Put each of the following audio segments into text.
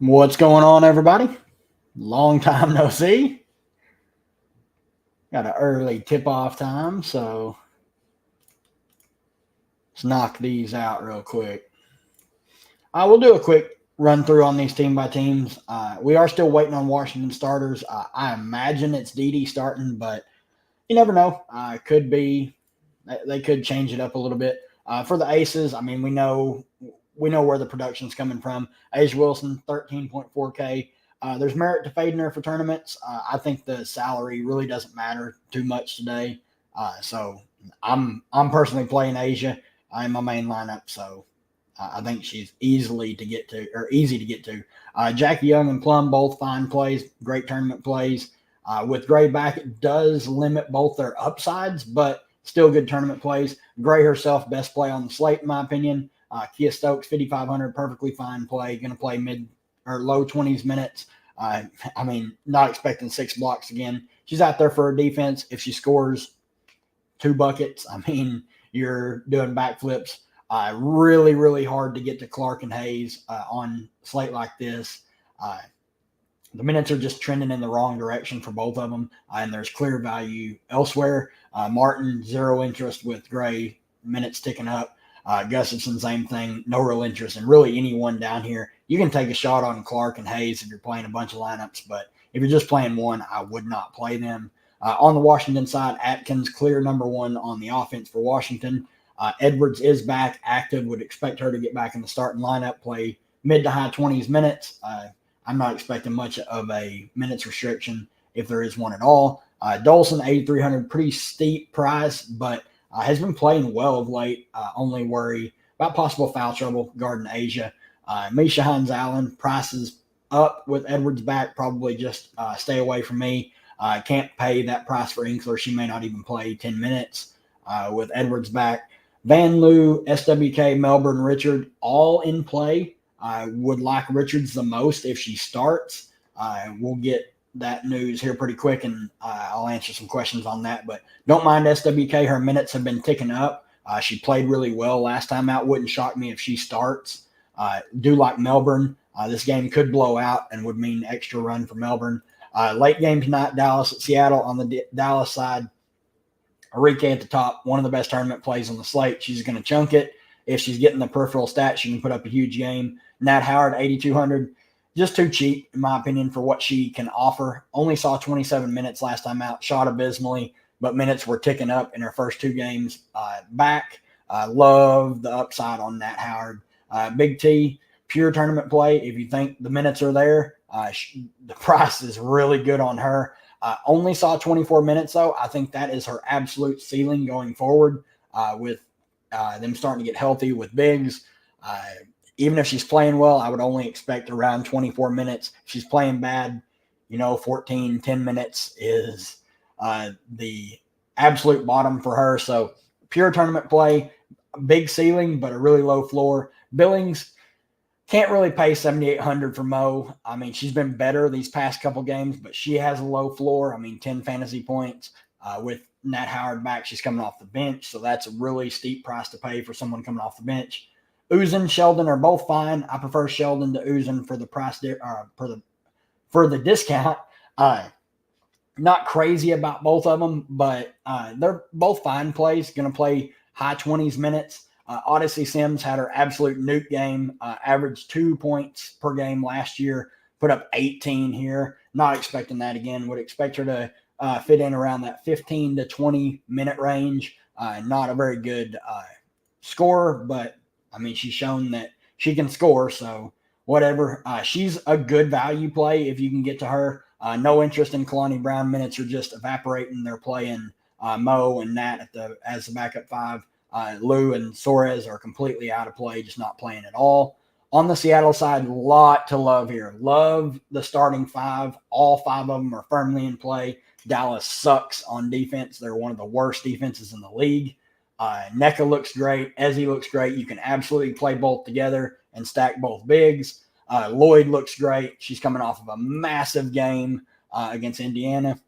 What's going on, everybody? Long time no see. Got an early tip-off time, so let's knock these out real quick. I will do a quick run through on these team by teams. We are still waiting on Washington starters. I imagine it's Dede starting, but you never know. Could be they could change it up a little bit. For the Aces, I mean, we know where the production's coming from. Asia Wilson, 13.4K. There's merit to fading her for tournaments. I think the salary really doesn't matter too much today. So I'm personally playing Asia in my main lineup. So I think she's easy to get to. Jackie Young and Plum both fine plays, great tournament plays. With Gray back, it does limit both their upsides, but still good tournament plays. Gray herself, best play on the slate, in my opinion. Kia Stokes, 5,500, perfectly fine play. Going to play mid or low 20s minutes. Not expecting 6 blocks again. She's out there for her defense. If she scores 2 buckets, you're doing backflips. Really, really hard to get to Clark and Hayes on slate like this. The minutes are just trending in the wrong direction for both of them, and there's clear value elsewhere. Martin, zero interest with Gray, minutes ticking up. Gustafson, same thing, no real interest in really anyone down here. You can take a shot on Clark and Hayes if you're playing a bunch of lineups, but if you're just playing one, I would not play them. On the Washington side, Atkins, clear number one on the offense for Washington. Edwards is back, active, would expect her to get back in the starting lineup, play mid to high 20s minutes. I'm not expecting much of a minutes restriction if there is one at all. Dolson, 8,300, pretty steep price, but has been playing well of late. Only worry about possible foul trouble guarding Asia. Misha Hines Allen, prices up with Edwards back. Probably just stay away from me. Can't pay that price for Inkler. She may not even play 10 minutes with Edwards back. Van Loo, SWK, Melbourne, Richard, all in play. I would like Richards the most if she starts. We'll get that news here pretty quick, and I'll answer some questions on that. But don't mind SWK. Her minutes have been ticking up. She played really well last time out. Wouldn't shock me if she starts. Do like Melbourne. This game could blow out and would mean extra run for Melbourne. Late game tonight, Dallas at Seattle. On the Dallas side, Arike at the top, one of the best tournament plays on the slate. She's going to chunk it. If she's getting the peripheral stats, she can put up a huge game. Nat Howard, 8,200. Just too cheap, in my opinion, for what she can offer. Only saw 27 minutes last time out. Shot abysmally, but minutes were ticking up in her first 2 games back. Love the upside on Nat Howard. Big T, pure tournament play. If you think the minutes are there, the price is really good on her. Only saw 24 minutes, though. I think that is her absolute ceiling going forward with them starting to get healthy with bigs. Even if she's playing well, I would only expect around 24 minutes. If she's playing bad, 10 minutes is the absolute bottom for her. So pure tournament play, big ceiling, but a really low floor. Billings, can't really pay 7,800 for Mo. She's been better these past couple games, but she has a low floor. 10 fantasy points. With Nat Howard back, she's coming off the bench, so that's a really steep price to pay for someone coming off the bench. Uzan, Sheldon are both fine. I prefer Sheldon to Uzan for the price for the discount. Not crazy about both of them, but they're both fine plays. Going to play high 20s minutes. Odyssey Sims had her absolute nuke game, averaged 2 points per game last year, put up 18 here. Not expecting that again. Would expect her to fit in around that 15 to 20 minute range. Not a very good scorer, but she's shown that she can score, so whatever. She's a good value play if you can get to her. No interest in Kalani Brown. Minutes are just evaporating. They're playing Mo and Nat as the backup 5. Lou and Suarez are completely out of play, just not playing at all. On the Seattle side, a lot to love here. Love the starting 5. All 5 of them are firmly in play. Dallas sucks on defense. They're one of the worst defenses in the league. NECA looks great. Ezzy looks great. You can absolutely play both together and stack both bigs. Lloyd looks great. She's coming off of a massive game against Indiana.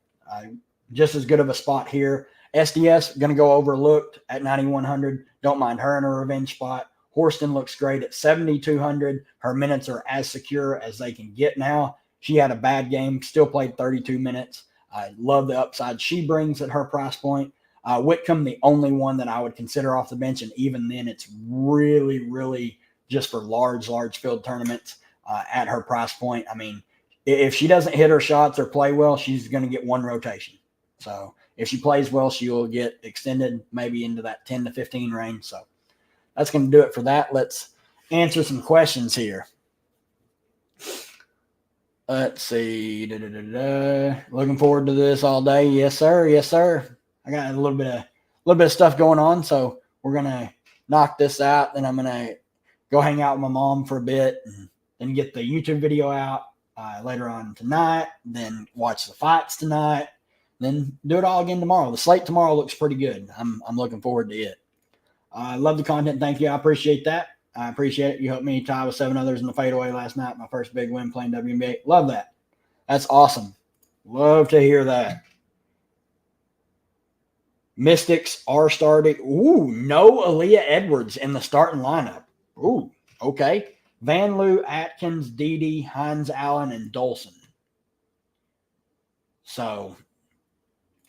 Just as good of a spot here. SDS, going to go overlooked at 9,100. Don't mind her in a revenge spot. Horston looks great at 7,200. Her minutes are as secure as they can get now. She had a bad game, still played 32 minutes. I love the upside she brings at her price point. Whitcomb, the only one that I would consider off the bench, and even then it's really, really just for large field tournaments at her price point. I mean, if she doesn't hit her shots or play well, she's going to get one rotation. So if she plays well, she will get extended maybe into that 10 to 15 range. So that's going to do it for that. Let's answer some questions here. Let's see. Looking forward to this all day. Yes, sir. Yes, sir. I got a little bit of stuff going on, so we're gonna knock this out. Then I'm gonna go hang out with my mom for a bit, and then get the YouTube video out later on tonight. Then watch the fights tonight. Then do it all again tomorrow. The slate tomorrow looks pretty good. I'm looking forward to it. I love the content. Thank you. I appreciate that. I appreciate it. You helped me tie with 7 others in the fadeaway last night. My first big win playing Wnba. Love that. That's awesome. Love to hear that. Mystics are starting. Ooh, no Aaliyah Edwards in the starting lineup. Ooh, okay. Van Loo, Atkins, Dede, Hines Allen, and Dolson. So,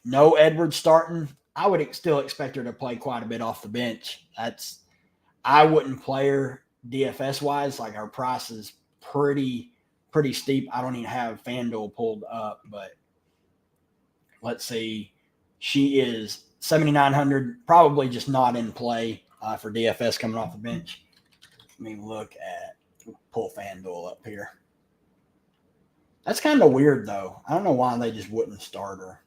no Edwards starting. I would still expect her to play quite a bit off the bench. I wouldn't play her DFS-wise. Like, her price is pretty steep. I don't even have FanDuel pulled up, but let's see. She is 7,900, probably just not in play for DFS coming off the bench. Let me pull FanDuel up here. That's kind of weird, though. I don't know why they just wouldn't start her.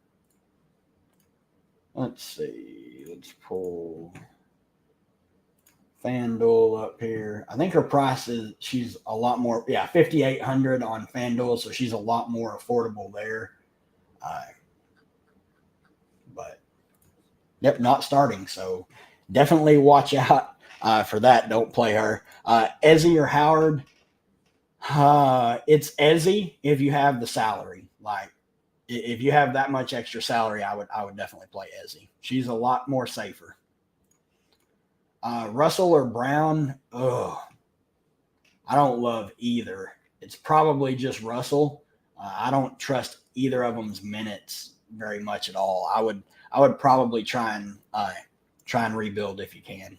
Let's see. Let's pull FanDuel up here. I think her price she's a lot more, 5,800 on FanDuel, so she's a lot more affordable there. But, yep, not starting, so definitely watch out for that. Don't play her. Ezzy or Howard, it's Ezzy if you have the salary. Like, if you have that much extra salary, I would definitely play Ezzy. She's a lot more safer. Russell or Brown, I don't love either. It's probably just Russell. I don't trust either of them's minutes very much at all. I would probably try and rebuild if you can.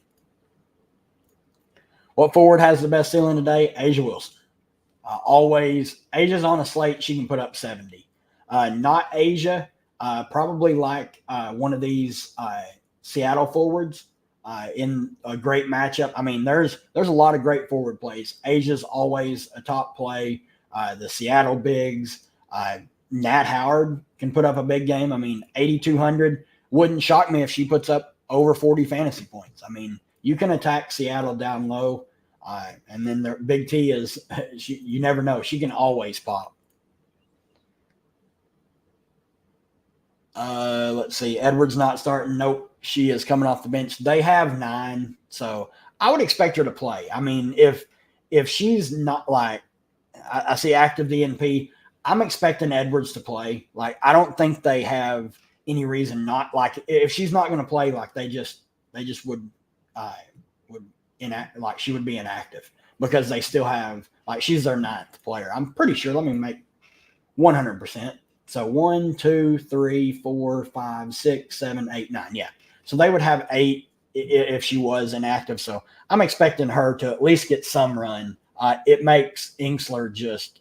What forward has the best ceiling today? Asia Wilson. Always. Asia's on a slate. She can put up 70. Not Asia. Probably like one of these Seattle forwards in a great matchup. I mean, there's a lot of great forward plays. Asia's always a top play. The Seattle bigs. Nat Howard can put up a big game. I mean, 8,200. Wouldn't shock me if she puts up over 40 fantasy points. I mean, you can attack Seattle down low. And then their Big T is, you never know. She can always pop. Let's see. Edwards not starting. Nope. She is coming off the bench. They have 9. So I would expect her to play. I mean, if she's not like, I see active DNP, I'm expecting Edwards to play. Like, I don't think they have any reason not, like, if she's not going to play, like, they just would inact, like, she would be inactive because they still have, like, she's their 9th player. I'm pretty sure. Let me make 100%. So 1, 2, 3, 4, 5, 6, 7, 8, 9. Yeah. So they would have 8 if she was inactive. So I'm expecting her to at least get some run. It makes Inksler just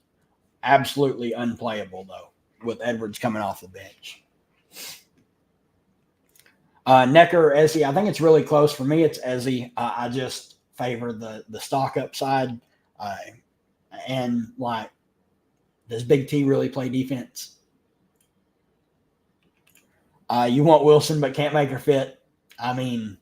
absolutely unplayable, though, with Edwards coming off the bench. Necker or Ezzy, I think it's really close. For me, it's Ezzy. I just favor the stock upside. And, like, does Big T really play defense? You want Wilson but can't make her fit. I mean,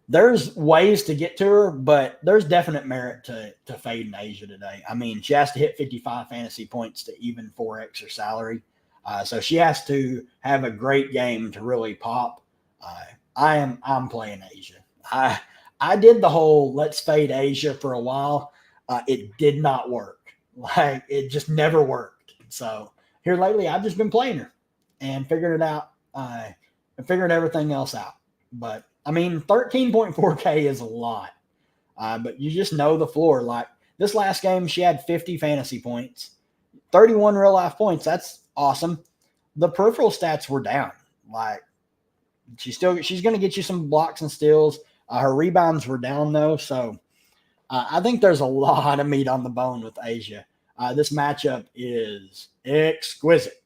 there's ways to get to her, but there's definite merit to fade in Asia today. I mean, she has to hit 55 fantasy points to even 4x her salary. So she has to have a great game to really pop. I'm playing Asia. I did the whole let's fade Asia for a while. It did not work. Like, it just never worked. So here lately, I've just been playing her and figured it out. And figured everything else out. But I mean, 13.4K is a lot. but you just know the floor. Like this last game, she had 50 fantasy points, 31 real life points. That's awesome. The peripheral stats were down. Like she's going to get you some blocks and steals. Her rebounds were down though, so I think there's a lot of meat on the bone with Asia. This matchup is exquisite.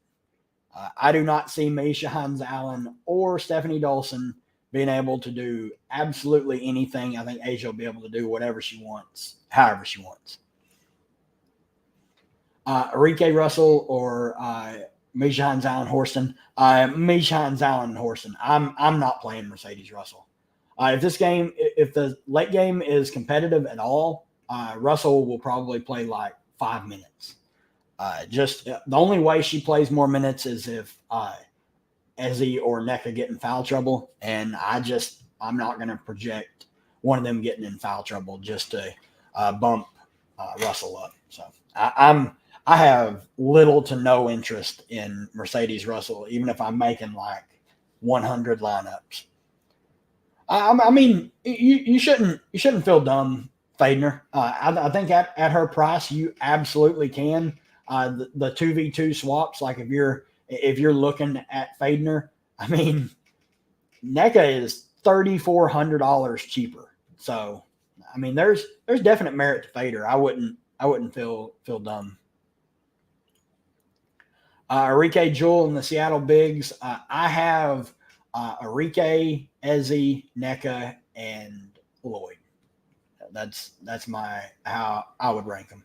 I do not see Misha Hines-Allen or Stephanie Dolson being able to do absolutely anything. I think Asia will be able to do whatever she wants, however she wants. Arike Russell or Misha Hines-Allen Horston. Misha Hines-Allen Horston. I'm not playing Mercedes Russell. If the late game is competitive at all, Russell will probably play like 5 minutes. Just the only way she plays more minutes is if Ezzy or NECA get in foul trouble, and I'm not going to project one of them getting in foul trouble just to bump Russell up. So I have little to no interest in Mercedes Russell, even if I'm making like 100 lineups. I mean, you shouldn't feel dumb fading her. I think at her price, you absolutely can. The 2v2 swaps, like if you're looking at fading her, I mean, NECA is $3,400 cheaper. So, I mean, there's definite merit to fade her. I wouldn't feel dumb. Arike Jewell and the Seattle Bigs. I have Arike, Ezzy, NECA, and Lloyd. That's how I would rank them.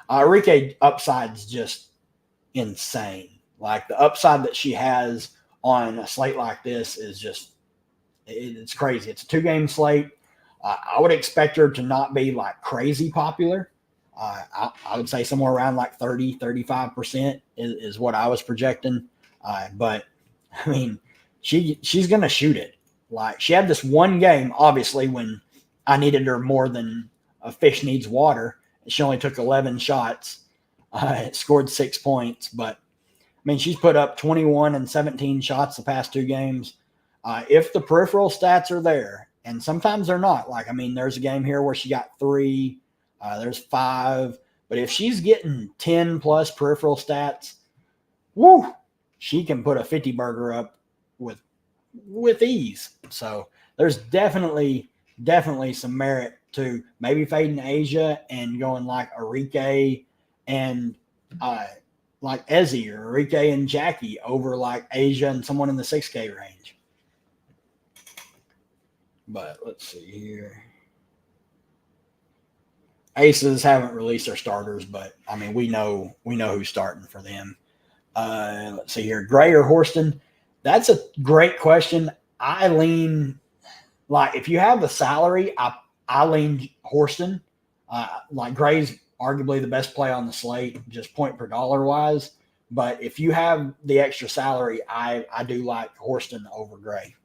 Arike upside's just insane. Like the upside that she has on a slate like this is just it's crazy. It's a 2-game slate. I would expect her to not be like crazy popular. I would say somewhere around like 35% is what I was projecting. But I mean, she's going to shoot it. Like she had this one game, obviously, when I needed her more than a fish needs water. She only took 11 shots, scored 6 points. But I mean, she's put up 21 and 17 shots the past 2 games. If the peripheral stats are there, and sometimes they're not. Like, I mean, there's a game here where she got 3. There's 5. But if she's getting 10 plus peripheral stats, woo, she can put a 50 burger up with ease. So there's definitely some merit to maybe fading Asia and going like Arike and like Ezzy or Arike and Jackie over like Asia and someone in the 6K range. But let's see here. Aces haven't released their starters, but I mean we know who's starting for them. Let's see here. Gray or Horston? That's a great question. I lean like if you have the salary, I lean Horston. Like Gray's arguably the best play on the slate, just point per dollar wise. But if you have the extra salary, I do like Horston over Gray.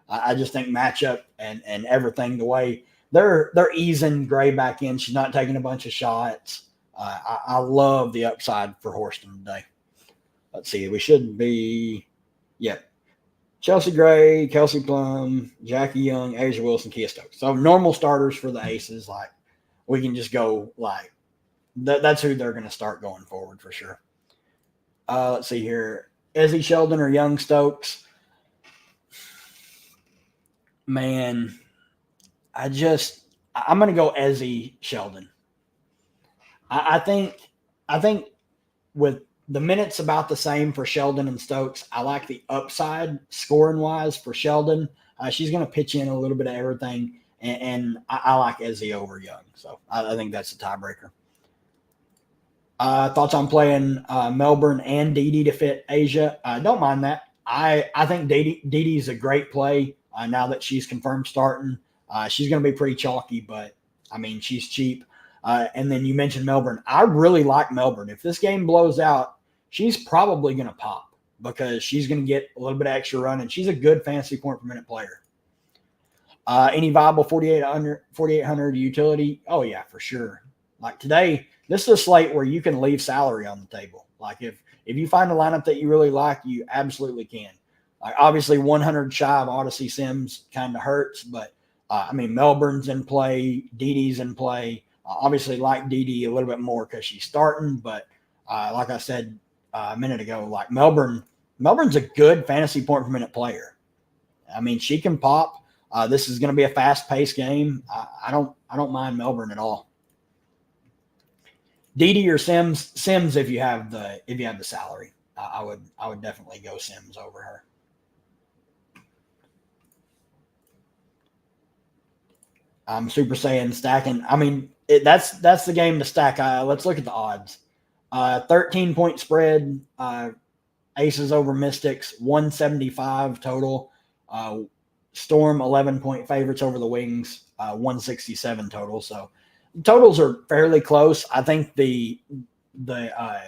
I just think matchup and everything, the way they're easing Gray back in. She's not taking a bunch of shots. I love the upside for Horston today. Let's see. We should be, Chelsea Gray, Kelsey Plum, Jackie Young, Asia Wilson, Kia Stokes. So normal starters for the Aces. Like we can just go like that's who they're going to start going forward for sure. Let's see here. Ezzy Sheldon or Young Stokes. Man, I'm going to go Ezzy Sheldon. I think with the minutes about the same for Sheldon and Stokes, I like the upside scoring wise for Sheldon. She's going to pitch in a little bit of everything, and I like Ezzy over Young. So I think that's the tiebreaker. Thoughts on playing Melbourne and Didi to fit Asia? Don't mind that. I think Didi is a great play now that she's confirmed starting. She's going to be pretty chalky, but, I mean, she's cheap. And then you mentioned Melbourne. I really like Melbourne. If this game blows out, she's probably going to pop because she's going to get a little bit of extra run, and she's a good fantasy point per minute player. Any viable 4,800 utility? Oh, yeah, for sure. Like today, this is a slate where you can leave salary on the table. Like if you find a lineup that you really like, you absolutely can. Like obviously 100 shy of Odyssey Sims kind of hurts, but Melbourne's in play. Didi's in play. Obviously, like Didi a little bit more because she's starting. But like I said a minute ago, like Melbourne's a good fantasy point per minute player. I mean, she can pop. This is going to be a fast-paced game. I don't mind Melbourne at all. Didi or Sims if you have the salary. I would definitely go Sims over her. Super Saiyan stacking. I mean, that's the game to stack. Let's look at the odds. 13-point spread. Aces over Mystics. 175 total. Storm 11-point favorites over the Wings. 167 total. So totals are fairly close. I think the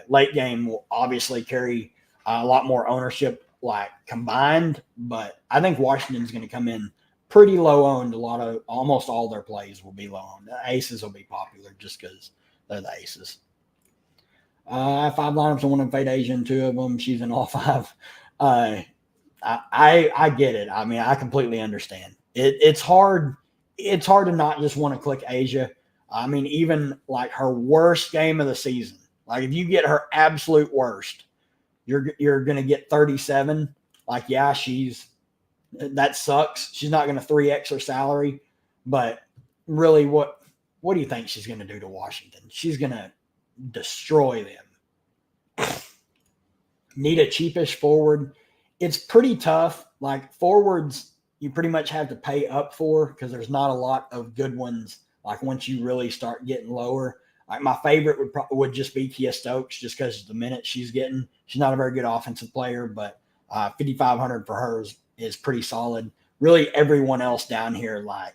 late game will obviously carry a lot more ownership, like combined. But I think Washington's going to come in pretty low owned. Almost all their plays will be low owned. The Aces will be popular just because they're the Aces. 5 lineups. I want to fade Asia in 2 of them. She's in all 5. I get it. I mean, I completely understand. It's hard. It's hard to not just want to click Asia. I mean, even like her worst game of the season. Like if you get her absolute worst, you're going to get 37. Like, yeah, that sucks. She's not going to 3x her salary, but really what do you think she's going to do to Washington? She's going to destroy them. Need a cheapish forward. It's pretty tough. Like forwards, you pretty much have to pay up for because there's not a lot of good ones. Like once you really start getting lower, like my favorite would just be Kia Stokes, just because the minutes she's getting. She's not a very good offensive player, but 5,500 for her is pretty solid. Really, everyone else down here, like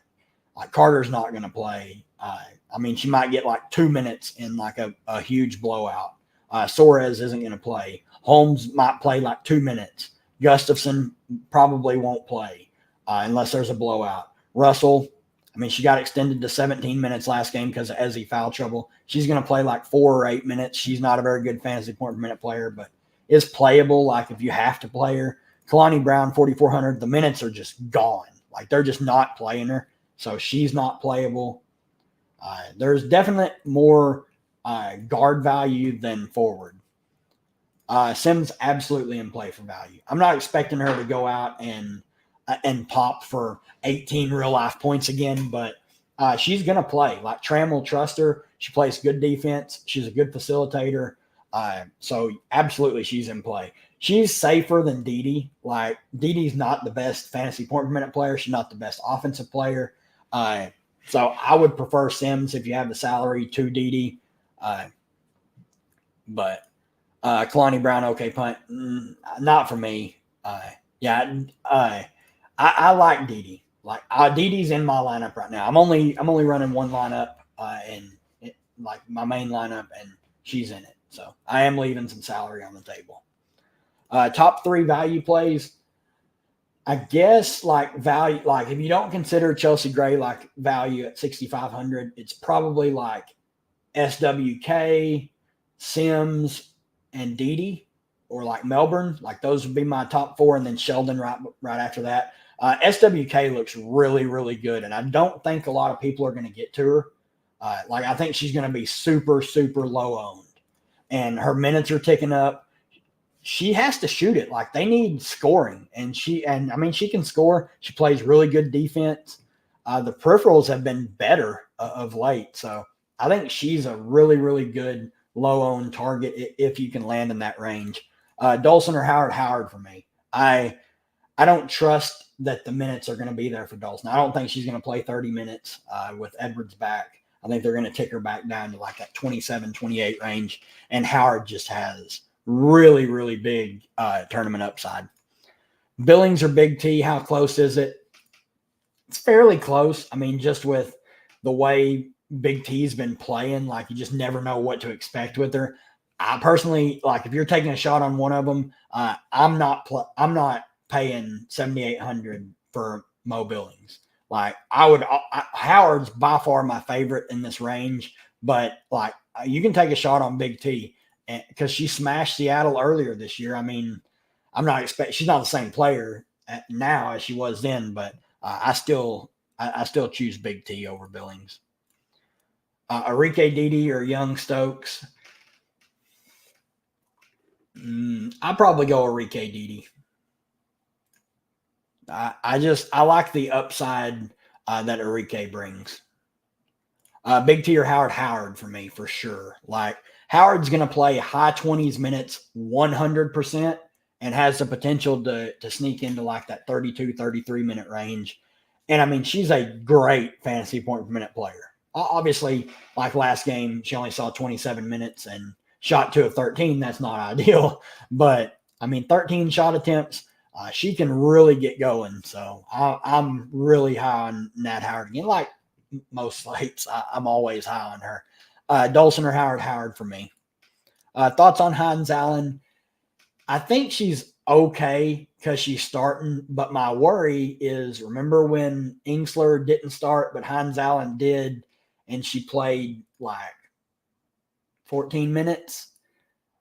Carter's not going to play. I mean, she might get like 2 minutes in like a huge blowout. Suarez isn't going to play. Holmes might play like 2 minutes. Gustafson probably won't play unless there's a blowout. Russell, I mean, she got extended to 17 minutes last game because of Ezzy foul trouble. She's going to play like 4 or 8 minutes. She's not a very good fantasy point per minute player, but is playable. Like if you have to play her. Kalani Brown, 4,400. The minutes are just gone. Like they're just not playing her. So she's not playable. There's definitely more guard value than forward. Sims absolutely in play for value. I'm not expecting her to go out and pop for 18 real life points again, but she's going to play. Like Tram will trust her. She plays good defense. She's a good facilitator. So absolutely she's in play. She's safer than Didi. Like Didi's not the best fantasy point per minute player. She's not the best offensive player. So I would prefer Sims if you have the salary to Didi. But Kalani Brown, okay, punt. Not for me. I like Didi. Like Didi's in my lineup right now. I'm only running one lineup like my main lineup, and she's in it. So I am leaving some salary on the table. Top 3 value plays. I guess like value, like if you don't consider Chelsea Gray like value at 6,500, it's probably like SWK, Sims, and Didi, or like Melbourne. Like those would be my top 4, and then Sheldon right after that. SWK looks really, really good, and I don't think a lot of people are going to get to her. Like I think she's going to be super, super low owned, and her minutes are ticking up. She has to shoot it. Like they need scoring, and she can score. She plays really good defense. The peripherals have been better of late, so I think she's a really, really good low-owned target if you can land in that range. Dolson or Howard for me. I don't trust that the minutes are going to be there for Dolson. I don't think she's going to play 30 minutes with Edwards back. I think they're going to tick her back down to like that 27, 28 range, and Howard just has really, really big tournament upside. Billings or Big T, how close is it? It's fairly close. I mean, just with the way Big T's been playing, like you just never know what to expect with her. I personally, like if you're taking a shot on one of them, I'm not paying 7,800 for Mo Billings. Like Howard's by far my favorite in this range, but like you can take a shot on Big T because she smashed Seattle earlier this year. I mean, she's not the same player now as she was then, but I still I still choose Big T over Billings. Enrique Didi or Young Stokes. I'd probably go Enrique Didi. I like the upside that Enrique brings. Big T or Howard for me, for sure. Like, Howard's going to play high 20s minutes 100% and has the potential to sneak into like that 32, 33-minute range. And, I mean, she's a great fantasy point per minute player. Obviously, like last game, she only saw 27 minutes and shot 2 of 13. That's not ideal. But, I mean, 13 shot attempts. She can really get going. So I'm really high on Nat Howard again. Like most slates, I'm always high on her. Dolson or Howard for me. Thoughts on Hines Allen? I think she's okay because she's starting, but my worry is, remember when Ingsler didn't start, but Hines Allen did, and she played like 14 minutes,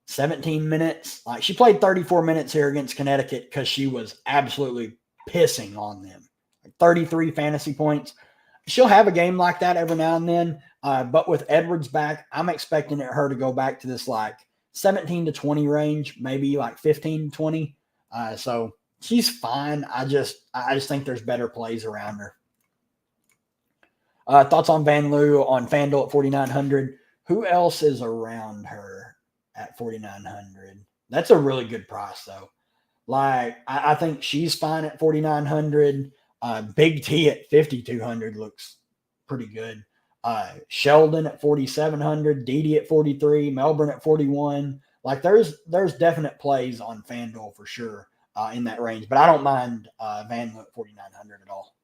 17 minutes. Like, she played 34 minutes here against Connecticut because she was absolutely pissing on them. Like 33 fantasy points. She'll have a game like that every now and then. But with Edwards back, I'm expecting her to go back to this like 17 to 20 range, maybe like 15 to 20. So she's fine. I just think there's better plays around her. Thoughts on Van Loo on FanDuel at 4,900? Who else is around her at 4,900? That's a really good price, though. Like, I think she's fine at 4,900. Big T at 5,200 looks pretty good. Sheldon at 4,700, Didi at 43, Melbourne at 41. Like, there's definite plays on FanDuel for sure in that range, but I don't mind Van Loo at 4,900 at all.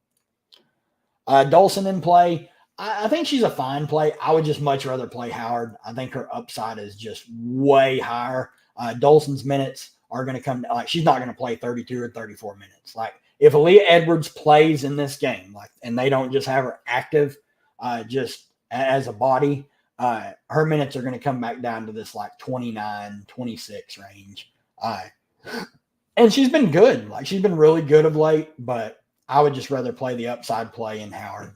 Dolson in play. I think she's a fine play. I would just much rather play Howard. I think her upside is just way higher. Dolson's minutes are going to come, like, she's not going to play 32 or 34 minutes. Like, if Aaliyah Edwards plays in this game, like, and they don't just have her active just as a body, her minutes are going to come back down to this like 29, 26 range. And she's been good. Like, she's been really good of late, but I would just rather play the upside play in Howard.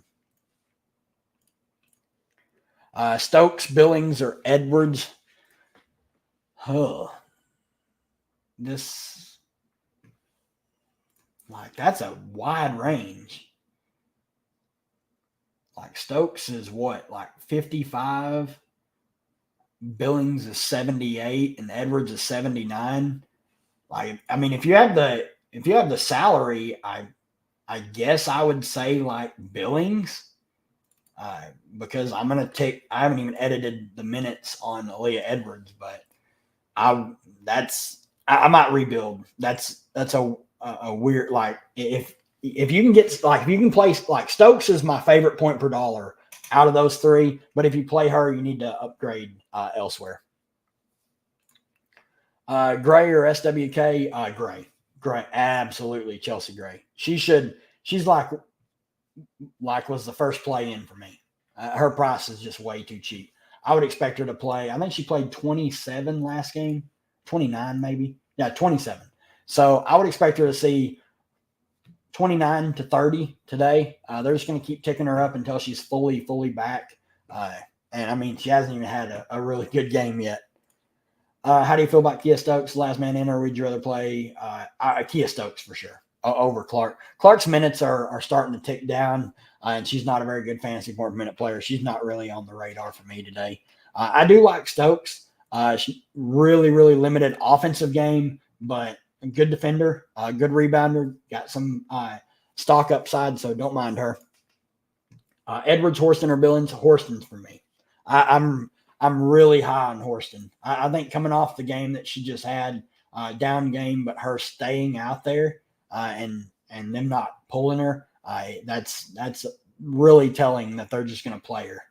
Stokes, Billings, or Edwards. This, like, that's a wide range. Like, Stokes is what, like 55? Billings is 78, and Edwards is 79. Like, I mean, if you have the salary, I guess I would say like Billings. Because I haven't even edited the minutes on Aaliyah Edwards, but I might rebuild. That's a weird, like, if you can get, like, if you can play, like, Stokes is my favorite point per dollar out of those three, but if you play her, you need to upgrade elsewhere. Gray or SWK? Gray, absolutely, Chelsea Gray. She's like was the first play in for me. Her price is just way too cheap. I would expect her to play. I think she played 27 last game, 29 maybe. Yeah, 27. So I would expect her to see 29 to 30 today. They're just going to keep ticking her up until she's fully back. And I mean, she hasn't even had a really good game yet. How do you feel about Kia Stokes, last man in, or would you rather play Kia Stokes for sure over Clark? Clark's minutes are starting to tick down, and she's not a very good fantasy point per minute player. She's not really on the radar for me today. I do like Stokes. She's really limited offensive game, but a good defender, a good rebounder, got some stock upside, so don't mind her. Edwards, Horston, or Billings? Horston's for me. I'm really high on Horston. I think coming off the game that she just had, down game, but her staying out there and them not pulling her, that's really telling that they're just going to play her.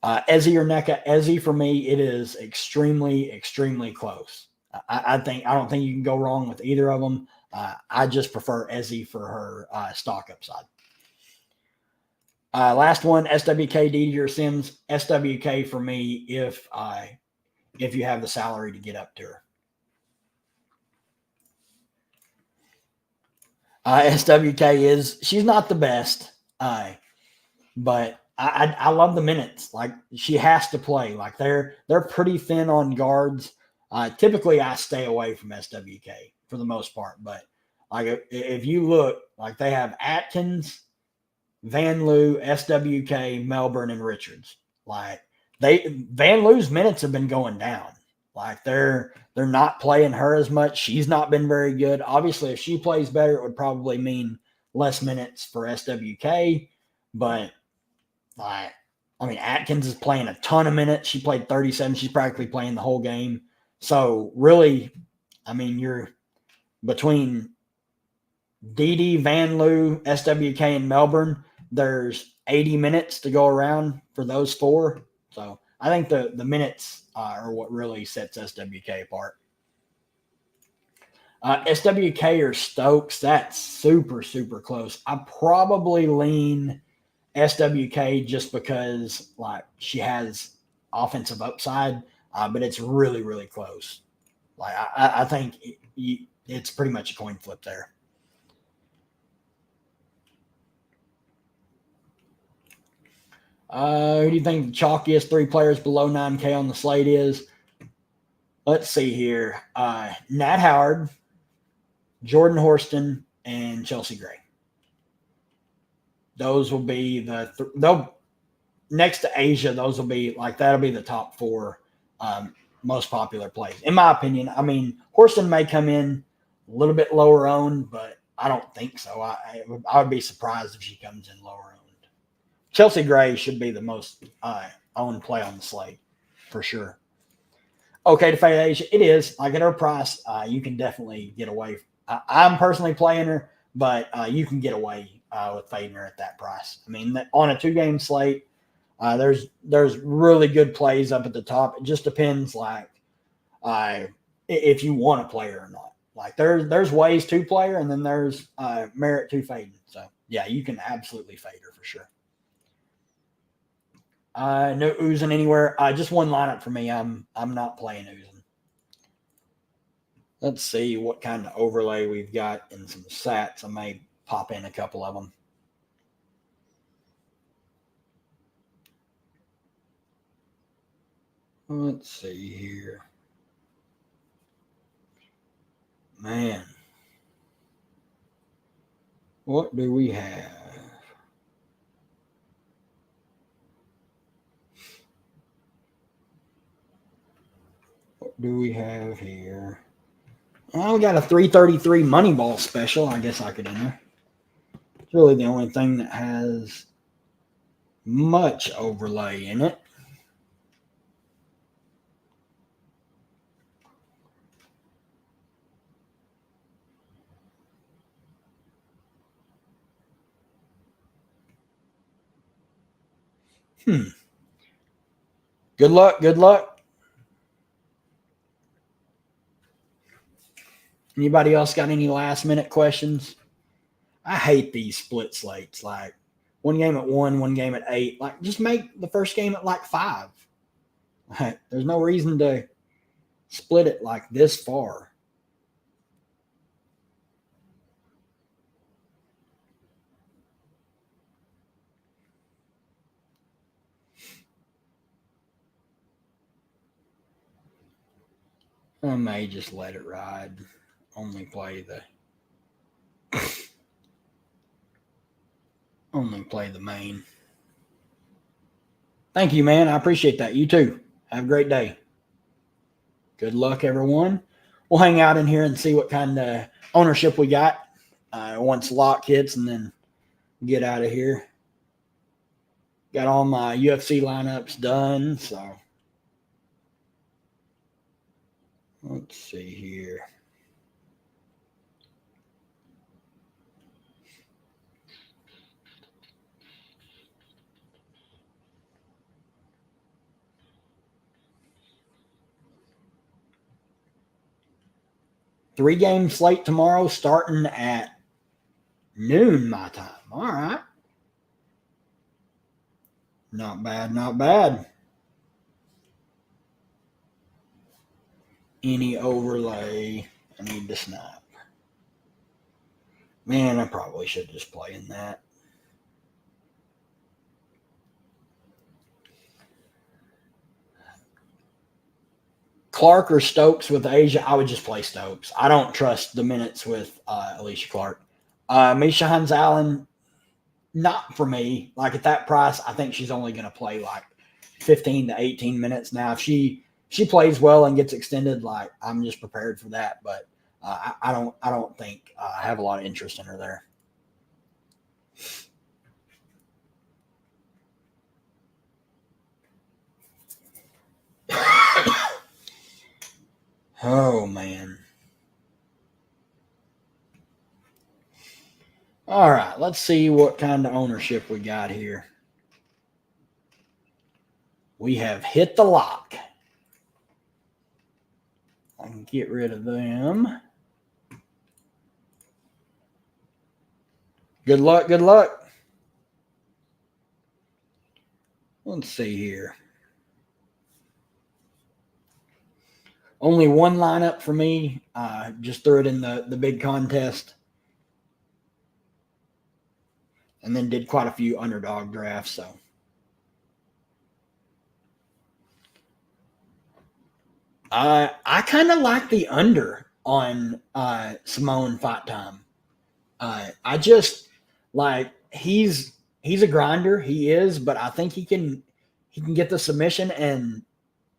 Ezzy or NECA? Ezzy for me, it is extremely close. I don't think you can go wrong with either of them. I just prefer Ezzy for her stock upside. Last one, SWK, Didi or Sims? SWK for me if you have the salary to get up to her. SWK she's not the best. But I love the minutes. Like she has to play. Like they're pretty thin on guards. Typically, I stay away from SWK for the most part. But like if you look, like they have Atkins, Van Loo, SWK, Melbourne, and Richards. Like Van Loo's minutes have been going down. Like they're not playing her as much. She's not been very good. Obviously, if she plays better, it would probably mean less minutes for SWK. But like, I mean, Atkins is playing a ton of minutes. She played 37. She's practically playing the whole game. So really, I mean, you're between DD, Van Loo, SWK, and Melbourne. There's 80 minutes to go around for those four. So I think the minutes are what really sets SWK apart. SWK or Stokes, that's super, super close. I probably lean SWK just because like she has offensive upside, but it's really, really close. Like I think it's pretty much a coin flip there. Who do you think the chalkiest three players below 9K on the slate is? Let's see here. Nat Howard, Jordan Horston, and Chelsea Gray. Those will be they'll next to Asia. Those will be like that'll be the top four most popular plays, in my opinion. I mean, Horston may come in a little bit lower owned, but I don't think so. I would be surprised if she comes in lower owned. Chelsea Gray should be the most owned play on the slate for sure. Okay, to fade Asia, it is. Like at her price, you can definitely get away. I'm personally playing her, but you can get away with fading her at that price. I mean, on a 2-game slate, there's really good plays up at the top. It just depends, like if you want to play her or not. Like there's ways to play her, and then there's merit to fading. So yeah, you can absolutely fade her for sure. No oozing anywhere. Just one lineup for me. I'm not playing oozing. Let's see what kind of overlay we've got in some sats. I may pop in a couple of them. Let's see here. Man. What do we have? What do we have here? Well, we got a 333 Moneyball special. I guess I could enter. It's really the only thing that has much overlay in it. Good luck. Good luck. Anybody else got any last minute questions? I hate these split slates. Like one game at 1, one game at 8. Like just make the first game at like 5. Like, there's no reason to split it like this far. I may just let it ride. Only play the main. Thank you, man. I appreciate that. You too. Have a great day. Good luck, everyone. We'll hang out in here and see what kind of ownership we got once lock hits, and then get out of here. Got all my UFC lineups done, so let's see here. Three-game slate tomorrow starting at noon my time. All right. Not bad, not bad. Any overlay, I need to snap. Man, I probably should just play in that. Clark or Stokes with Asia, I would just play Stokes. I don't trust the minutes with Alicia Clark. Misha Hines Allen, not for me. Like at that price, I think she's only going to play like 15 to 18 minutes. Now, if she plays well and gets extended, like I'm just prepared for that. But I don't think I have a lot of interest in her there. Oh man. All right, let's see what kind of ownership we got here. We have hit the lock. I can get rid of them. Good luck, good luck. Let's see here. Only one lineup for me. Just threw it in the big contest. And then did quite a few underdog drafts. So I kind of like the under on Simone Fight Time. I just like he's a grinder. He is, but I think he can get the submission. And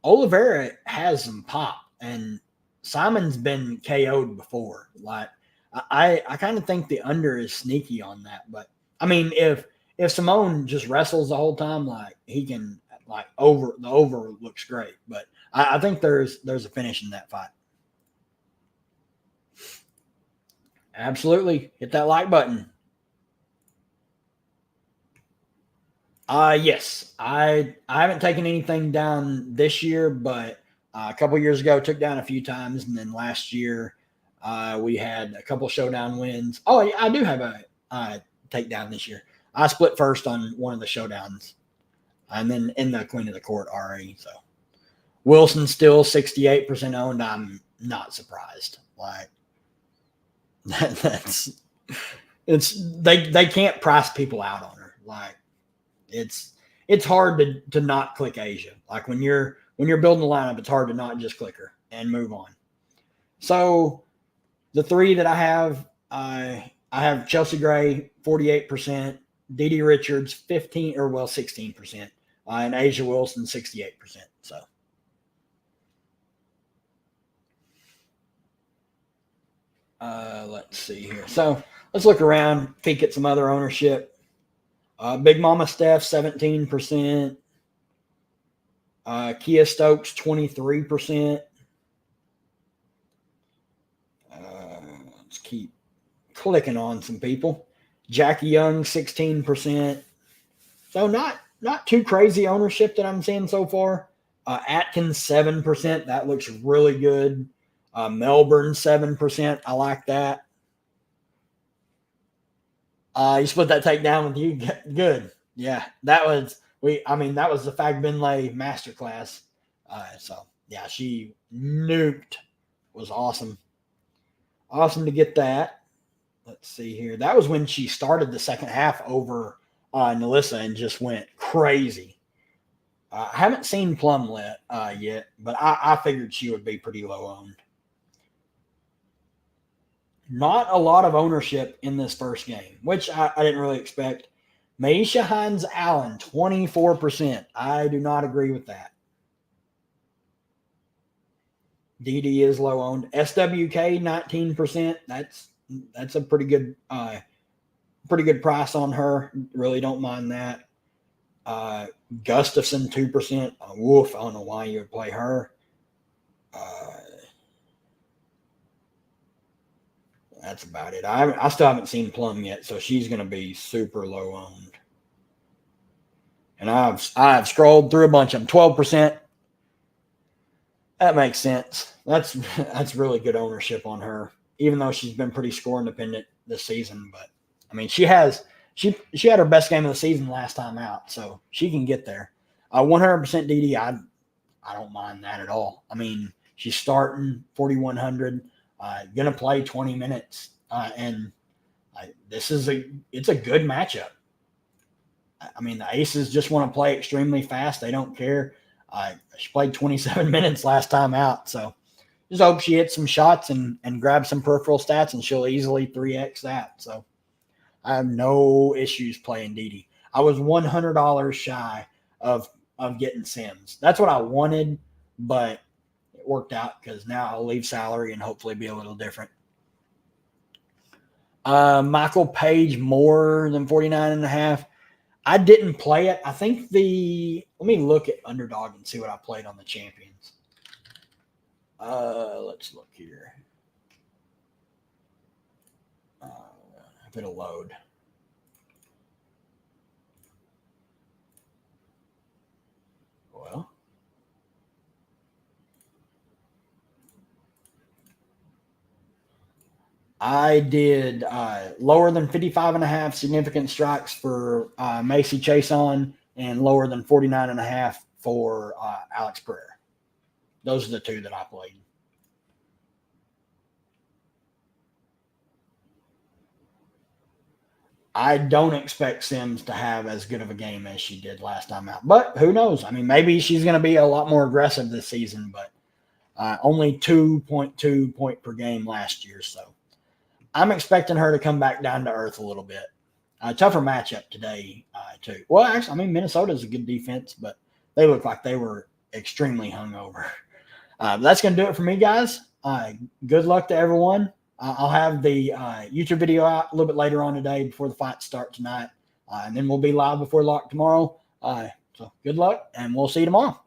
Oliveira has some pop, and Simon's been KO'd before. Like I kind of think the under is sneaky on that. But I mean, if Simone just wrestles the whole time, like he can like over looks great. But I think there's a finish in that fight. Absolutely. Hit that like button. Yes. I haven't taken anything down this year, but a couple years ago took down a few times, and then last year we had a couple showdown wins. Oh, yeah, I do have a takedown this year. I split first on one of the showdowns, and then in the Queen of the Court RE. So Wilson's still 68% owned. I'm not surprised. Like they can't price people out on her. Like it's hard to not click Asia. Like when you're building a lineup, it's hard to not just click her and move on. So the three that I have Chelsea Gray 48%, Dee Richards 16%, and Asia Wilson 68%. So let's see here. So let's look around, peek at some other ownership. Big Mama Steph 17%. Kia Stokes 23%. Let's keep clicking on some people. Jackie Young 16%. So not too crazy ownership that I'm seeing so far. Atkins 7%. That looks really good. Melbourne 7%. I like that. You split that takedown with you. Good. Yeah, that was the Fagbinlay masterclass. So yeah, she nuked. Was awesome. Awesome to get that. Let's see here. That was when she started the second half over Nalissa and just went crazy. I haven't seen Plum yet, but I figured she would be pretty low owned. Not a lot of ownership in this first game, which I didn't really expect. Maisha Hines Allen, 24%. I do not agree with that. DD is low owned. SWK, 19%. That's a pretty good price on her. Really don't mind that. Gustafson, 2%. Woof, I don't know why you would play her. That's about it. I still haven't seen Plum yet, so she's going to be super low owned. And I've scrolled through a bunch of them. 12%. That makes sense. That's really good ownership on her, even though she's been pretty score independent this season. But I mean, she had her best game of the season last time out, so she can get there. 100% DD. I don't mind that at all. I mean, she's starting 4,100. Going to play 20 minutes, and it's a good matchup. I mean, the Aces just want to play extremely fast. They don't care. She played 27 minutes last time out, so just hope she hits some shots and grabs some peripheral stats, and she'll easily 3x that. So I have no issues playing Didi. I was $100 shy of getting Sims. That's what I wanted, but it worked out because now I'll leave salary and hopefully be a little different. Michael Page more than 49.5. I didn't play it. I think let me look at Underdog and see what I played on the Champions. Let's look here. If it'll load. Well, I did lower than 55.5 significant strikes for Macy Chason and lower than 49.5 for Alex Pereira. Those are the two that I played. I don't expect Sims to have as good of a game as she did last time out. But who knows? I mean, maybe she's going to be a lot more aggressive this season, but only 2.2 point per game last year. So I'm expecting her to come back down to earth a little bit. Tougher matchup today, too. Well, actually, I mean, Minnesota's a good defense, but they look like they were extremely hungover. That's going to do it for me, guys. Good luck to everyone. I'll have the YouTube video out a little bit later on today before the fights start tonight. And then we'll be live before lock tomorrow. So good luck, and we'll see you tomorrow.